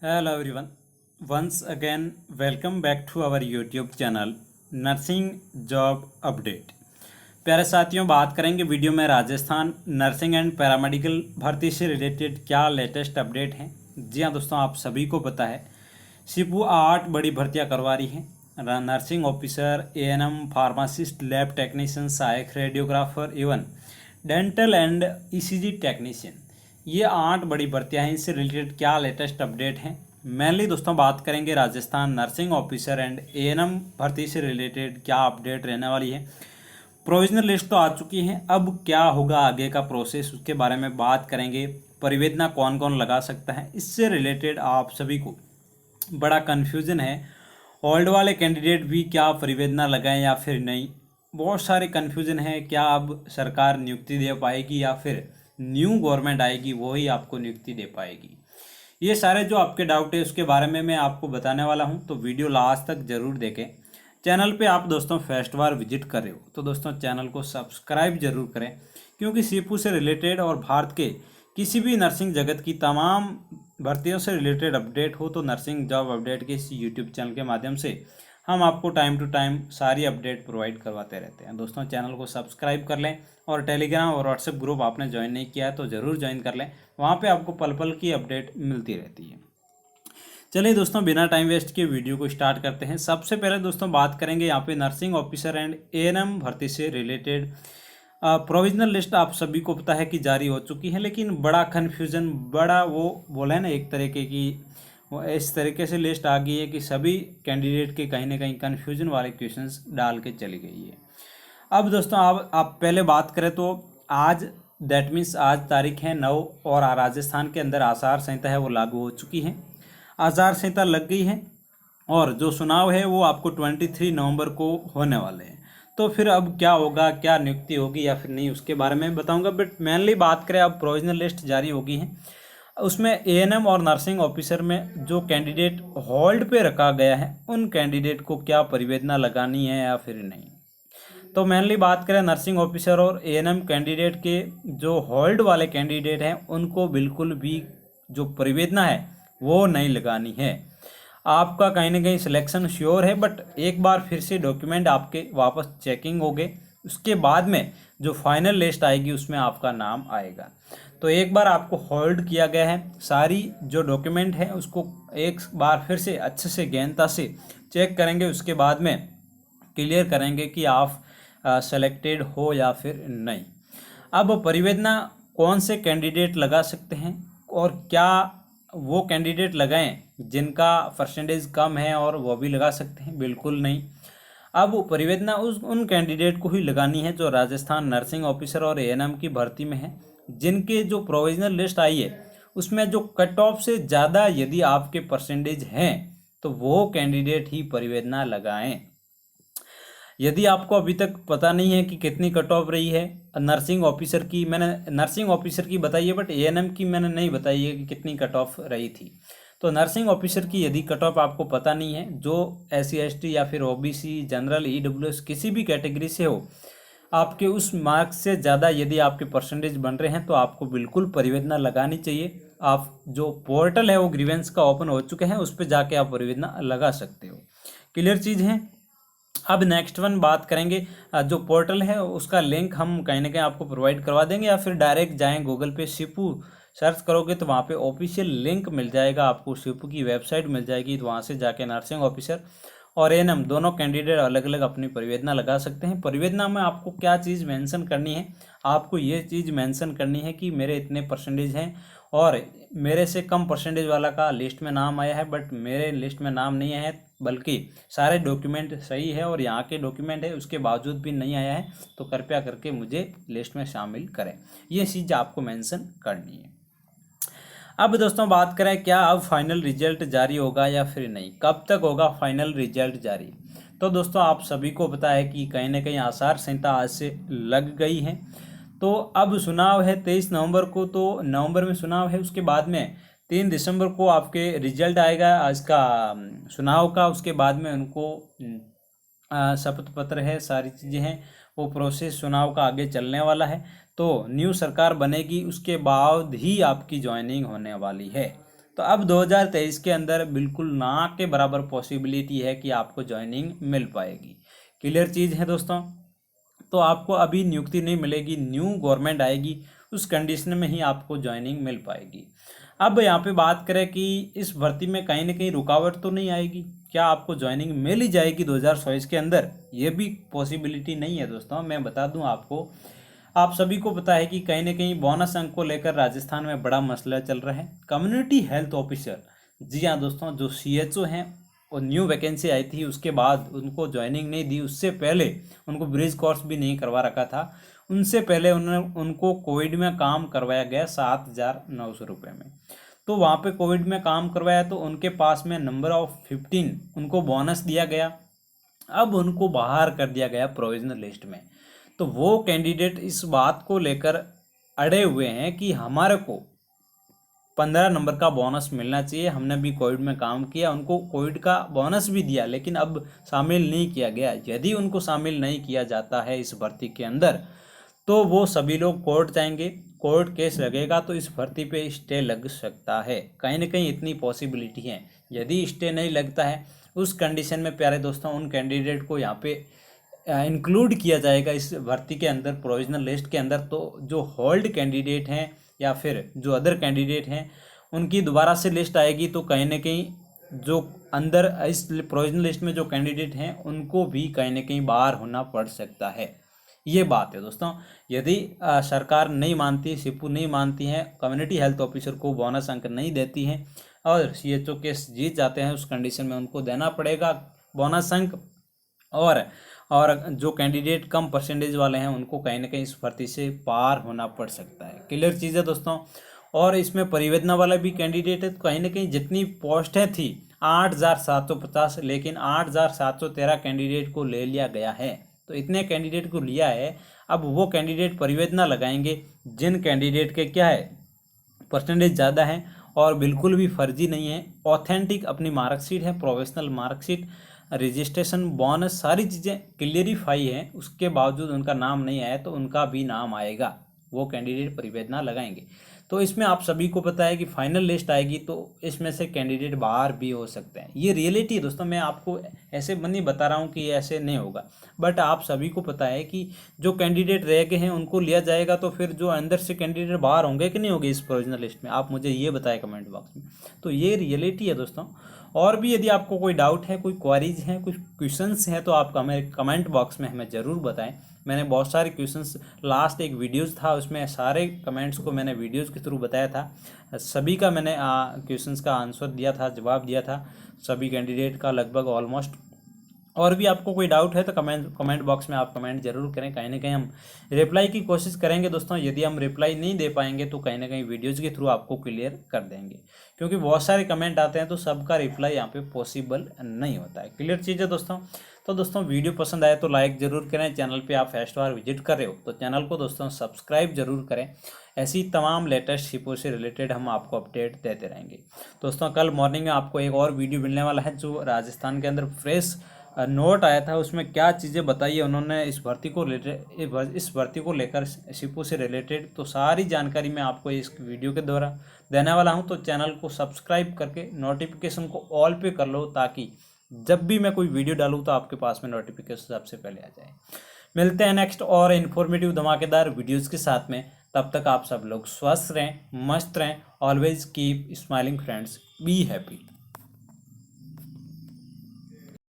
Hello everyone. Once again, welcome back to our YouTube channel nursing job update. प्यारे साथियों, बात करेंगे video में राजस्थान नर्सिंग एंड पैरामेडिकल भर्ती से रिलेटेड क्या लेटेस्ट अपडेट हैं। जी हाँ दोस्तों, आप सभी को पता है सीपू 8 बड़ी भर्तियां करवा रही हैं। Nursing officer, ANM, pharmacist, lab technician, सहायक रेडियोग्राफर एवं डेंटल एंड ईसीजी टेक्नीशियन, ये 8 बड़ी भर्तियां हैं। इससे रिलेटेड क्या लेटेस्ट अपडेट हैं, मेनली दोस्तों बात करेंगे Rajasthan nursing officer and ANM भर्ती से रिलेटेड क्या अपडेट रहने वाली है। प्रोविजनल लिस्ट तो आ चुकी है, अब क्या होगा आगे का प्रोसेस उसके बारे में बात करेंगे। परिवेदना कौन कौन लगा सकता है, इससे रिलेटेड आप सभी को बड़ा कन्फ्यूजन है। ओल्ड वाले कैंडिडेट भी क्या परिवेदना लगाएं या फिर नहीं, बहुत सारे कन्फ्यूजन है। क्या अब सरकार नियुक्ति दे पाएगी या फिर न्यू गवर्नमेंट आएगी वही आपको नियुक्ति दे पाएगी। ये सारे जो आपके डाउट है उसके बारे में मैं आपको बताने वाला हूं, तो वीडियो लास्ट तक जरूर देखें। चैनल पे आप दोस्तों फर्स्ट बार विजिट कर रहे हो तो दोस्तों चैनल को सब्सक्राइब जरूर करें, क्योंकि सीपू से रिलेटेड और भारत के किसी भी नर्सिंग जगत की तमाम भर्तियों से रिलेटेड अपडेट हो तो नर्सिंग जॉब अपडेट के इस यूट्यूब चैनल के माध्यम से हम आपको टाइम टू टाइम सारी अपडेट प्रोवाइड करवाते रहते हैं। दोस्तों चैनल को सब्सक्राइब कर लें और टेलीग्राम और व्हाट्सएप ग्रुप आपने ज्वाइन नहीं किया है तो ज़रूर ज्वाइन कर लें, वहाँ पे आपको पल पल की अपडेट मिलती रहती है। चलिए दोस्तों, बिना टाइम वेस्ट के वीडियो को स्टार्ट करते हैं। सबसे पहले दोस्तों बात करेंगे यहाँ पे नर्सिंग ऑफिसर एंड एएनएम भर्ती से रिलेटेड। प्रोविजनल लिस्ट आप सभी को पता है कि जारी हो चुकी है, लेकिन बड़ा कन्फ्यूज़न, बड़ा वो बोला है ना एक तरीके की, वो इस तरीके से लिस्ट आ गई है कि सभी कैंडिडेट के कहीं ना कहीं कन्फ्यूजन वाले क्वेश्चंस डाल के चली गई है। अब दोस्तों आप पहले बात करें तो आज दैट मीन्स आज तारीख है 9 और राजस्थान के अंदर आचार संहिता है वो लागू हो चुकी है। आचार संहिता लग गई है और जो चुनाव है वो आपको 23 नवंबर को होने वाले हैं। तो फिर अब क्या होगा, क्या नियुक्ति होगी या फिर नहीं, उसके बारे में बताऊंगा। बट मेनली बात करें, अब प्रोविजनल लिस्ट जारी हो गई है, उसमें एएनएम और नर्सिंग ऑफिसर में जो कैंडिडेट होल्ड पे रखा गया है उन कैंडिडेट को क्या परिवेदना लगानी है या फिर नहीं। तो मेनली बात करें नर्सिंग ऑफिसर और एएनएम कैंडिडेट के, जो होल्ड वाले कैंडिडेट हैं उनको बिल्कुल भी जो परिवेदना है वो नहीं लगानी है। आपका कहीं ना कहीं सिलेक्शन श्योर है, बट एक बार फिर से डॉक्यूमेंट आपके वापस चेकिंग हो गए, उसके बाद में जो फाइनल लिस्ट आएगी उसमें आपका नाम आएगा। तो एक बार आपको होल्ड किया गया है, सारी जो डॉक्यूमेंट है उसको एक बार फिर से अच्छे से गहनता से चेक करेंगे, उसके बाद में क्लियर करेंगे कि आप सेलेक्टेड हो या फिर नहीं। अब परिवेदना कौन से कैंडिडेट लगा सकते हैं और क्या वो कैंडिडेट लगाएं जिनका परसेंटेज कम है और वो भी लगा सकते हैं? बिल्कुल नहीं। अब परिवेदना उन कैंडिडेट को ही लगानी है जो राजस्थान नर्सिंग ऑफिसर और एएनएम की भर्ती में है, जिनके जो प्रोविजनल लिस्ट आई है उसमें जो कट ऑफ से ज़्यादा यदि आपके परसेंटेज हैं तो वो कैंडिडेट ही परिवेदना लगाएं। यदि आपको अभी तक पता नहीं है कि कितनी कट ऑफ रही है नर्सिंग ऑफिसर की, मैंने नर्सिंग ऑफिसर की बताई है बट एएनएम की मैंने नहीं बताई है कि कितनी कट ऑफ रही थी। तो नर्सिंग ऑफिसर की यदि कट ऑफ आपको पता नहीं है, जो SC ST या फिर OBC, जनरल, EWS किसी भी कैटेगरी से हो, आपके उस मार्क्स से ज़्यादा यदि आपके परसेंटेज बन रहे हैं तो आपको बिल्कुल परिवेदना लगानी चाहिए। आप जो पोर्टल है वो ग्रीवेंस का ओपन हो चुके हैं, उस पर जाके आप परिवेदना लगा सकते हो। क्लियर चीज़ है। अब नेक्स्ट वन बात करेंगे, जो पोर्टल है उसका लिंक हम कहीं ना कहीं आपको प्रोवाइड करवा देंगे, या फिर डायरेक्ट जाएं गूगल पे सीपू सर्च करोगे तो वहाँ पे ऑफिशियल लिंक मिल जाएगा आपको, सीपू की वेबसाइट मिल जाएगी, तो वहाँ से जाके नर्सिंग ऑफिसर और एएनएम दोनों कैंडिडेट अलग अलग अपनी परिवेदना लगा सकते हैं। परिवेदना में आपको क्या चीज़ मेंशन करनी है, आपको ये चीज़ मेंशन करनी है कि मेरे इतने परसेंटेज हैं और मेरे से कम परसेंटेज वाला का लिस्ट में नाम आया है बट मेरे लिस्ट में नाम नहीं आया है, बल्कि सारे डॉक्यूमेंट सही है और यहाँ के डॉक्यूमेंट है उसके बावजूद भी नहीं आया है, तो कृपया करके मुझे लिस्ट में शामिल करें। ये चीज़ आपको मेंशन करनी है। अब दोस्तों बात करें, क्या अब फाइनल रिजल्ट जारी होगा या फिर नहीं, कब तक होगा फाइनल रिजल्ट जारी। तो दोस्तों आप सभी को पता है कि कहीं ना कहीं आचार संहिता आज से लग गई है, तो अब चुनाव है 23 नवंबर को, तो नवंबर में चुनाव है, उसके बाद में 3 दिसंबर को आपके रिजल्ट आएगा आज का चुनाव का, उसके बाद में उनको शपथ पत्र है, सारी चीज़ें हैं, वो प्रोसेस चुनाव का आगे चलने वाला है। तो न्यू सरकार बनेगी उसके बाद ही आपकी ज्वाइनिंग होने वाली है। तो अब 2023 के अंदर बिल्कुल ना के बराबर पॉसिबिलिटी है कि आपको ज्वाइनिंग मिल पाएगी। क्लियर चीज़ है दोस्तों। तो आपको अभी नियुक्ति नहीं मिलेगी, न्यू गवर्नमेंट आएगी, उस कंडीशन में ही आपको ज्वाइनिंग मिल पाएगी। अब यहाँ पे बात करें कि इस भर्ती में कहीं ना कहीं रुकावट तो नहीं आएगी, क्या आपको ज्वाइनिंग मिल ही जाएगी 2024 के अंदर, ये भी पॉसिबिलिटी नहीं है दोस्तों। मैं बता दूं आपको, आप सभी को पता है कि कहीं ना कहीं बोनस अंक को लेकर राजस्थान में बड़ा मसला चल रहा है। कम्युनिटी हेल्थ ऑफिसर, जी हाँ दोस्तों, जो CHO हैं, और न्यू वैकेंसी आई थी उसके बाद उनको ज्वाइनिंग नहीं दी, उससे पहले उनको ब्रिज कोर्स भी नहीं करवा रखा था, उनसे पहले उनको कोविड में काम करवाया गया 7,900 रुपये में। तो वहाँ पे कोविड में काम करवाया तो उनके पास में नंबर ऑफ 15 उनको बोनस दिया गया। अब उनको बाहर कर दिया गया प्रोविजनल लिस्ट में। तो वो कैंडिडेट इस बात को लेकर अड़े हुए हैं कि हमारे को 15 नंबर का बोनस मिलना चाहिए, हमने भी कोविड में काम किया, उनको कोविड का बोनस भी दिया, लेकिन अब शामिल नहीं किया गया। यदि उनको शामिल नहीं किया जाता है इस भर्ती के अंदर तो वो सभी लोग कोर्ट जाएंगे, कोर्ट केस लगेगा तो इस भर्ती पे स्टे लग सकता है। कहीं ना कहीं इतनी पॉसिबिलिटी है। यदि स्टे नहीं लगता है उस कंडीशन में प्यारे दोस्तों, उन कैंडिडेट को यहाँ पे इंक्लूड किया जाएगा इस भर्ती के अंदर, प्रोविजनल लिस्ट के अंदर। तो जो होल्ड कैंडिडेट हैं या फिर जो अदर कैंडिडेट हैं उनकी दोबारा से लिस्ट आएगी, तो कहीं ना कहीं जो अंदर इस प्रोविजनल लिस्ट में जो कैंडिडेट हैं उनको भी कहीं ना कहीं बाहर होना पड़ सकता है। ये बात है दोस्तों। यदि सरकार नहीं मानती, सिपू नहीं मानती है, कम्युनिटी हेल्थ ऑफिसर को बोनस अंक नहीं देती है और CHO केस जीत जाते हैं, उस कंडीशन में उनको देना पड़ेगा बोनस अंक। और जो कैंडिडेट कम परसेंटेज वाले हैं उनको कहीं ना कहीं इस भर्ती से पार होना पड़ सकता है। क्लियर चीज़ है दोस्तों। और इसमें परिवेदना वाला भी कैंडिडेट है, तो कहीं ना कहीं जितनी पोस्टें थी 8,750, लेकिन 8,713 कैंडिडेट को ले लिया गया है। तो इतने कैंडिडेट को लिया है, अब वो कैंडिडेट परिवेदना लगाएंगे जिन कैंडिडेट के क्या है परसेंटेज ज़्यादा है और बिल्कुल भी फर्जी नहीं है, ऑथेंटिक अपनी मार्कशीट है, प्रोफेशनल मार्कशीट, रजिस्ट्रेशन, बोनस, सारी चीज़ें क्लियरिफाई हैं, उसके बावजूद उनका नाम नहीं आया तो उनका भी नाम आएगा, वो कैंडिडेट परिवेदना लगाएंगे। तो इसमें आप सभी को पता है कि फाइनल लिस्ट आएगी तो इसमें से कैंडिडेट बाहर भी हो सकते हैं। ये रियलिटी है दोस्तों, मैं आपको ऐसे नहीं बता रहा हूँ कि ऐसे नहीं होगा, बट आप सभी को पता है कि जो कैंडिडेट रह गए हैं उनको लिया जाएगा, तो फिर जो अंदर से कैंडिडेट बाहर होंगे कि नहीं होंगे इस प्रोविजनल लिस्ट में, आप मुझे ये बताएं कमेंट बॉक्स में। तो ये रियलिटी है दोस्तों। और भी यदि आपको कोई डाउट है, कोई क्वारीज हैं, कुछ क्वेश्चंस हैं, तो आप हमें कमेंट बॉक्स में हमें ज़रूर बताएं। मैंने बहुत सारे क्वेश्चंस, लास्ट एक वीडियोस था उसमें सारे कमेंट्स को मैंने वीडियोस के थ्रू बताया था, सभी का मैंने क्वेश्चंस का आंसर दिया था, जवाब दिया था सभी कैंडिडेट का लगभग ऑलमोस्ट। और भी आपको कोई डाउट है तो कमेंट बॉक्स में आप कमेंट जरूर करें, कहीं ना कहीं हम रिप्लाई की कोशिश करेंगे दोस्तों। यदि हम रिप्लाई नहीं दे पाएंगे तो कहीं ना कहीं वीडियोज़ के थ्रू आपको क्लियर कर देंगे, क्योंकि बहुत सारे कमेंट आते हैं तो सबका रिप्लाई यहाँ पे पॉसिबल नहीं होता है। क्लियर चीज़ है दोस्तों। तो दोस्तों वीडियो पसंद आए तो लाइक ज़रूर करें, चैनल पे आप फर्स्ट बार विजिट कर रहे हो तो चैनल को दोस्तों सब्सक्राइब जरूर करें। ऐसी तमाम लेटेस्ट शिपों से रिलेटेड हम आपको अपडेट देते रहेंगे दोस्तों। कल मॉर्निंग में आपको एक और वीडियो मिलने वाला है जो राजस्थान के अंदर फ्रेश नोट आया था, उसमें क्या चीज़ें बताई है उन्होंने इस भर्ती को लेकर शिपू से रिलेटेड, तो सारी जानकारी मैं आपको इस वीडियो के द्वारा देने वाला हूं। तो चैनल को सब्सक्राइब करके नोटिफिकेशन को ऑल पे कर लो, ताकि जब भी मैं कोई वीडियो डालूं तो आपके पास में नोटिफिकेशन सबसे पहले आ जाए। मिलते हैं नेक्स्ट और इन्फॉर्मेटिव धमाकेदार वीडियोज़ के साथ में। तब तक आप सब लोग स्वस्थ रहें, मस्त रहें, always keep smiling friends, be happy.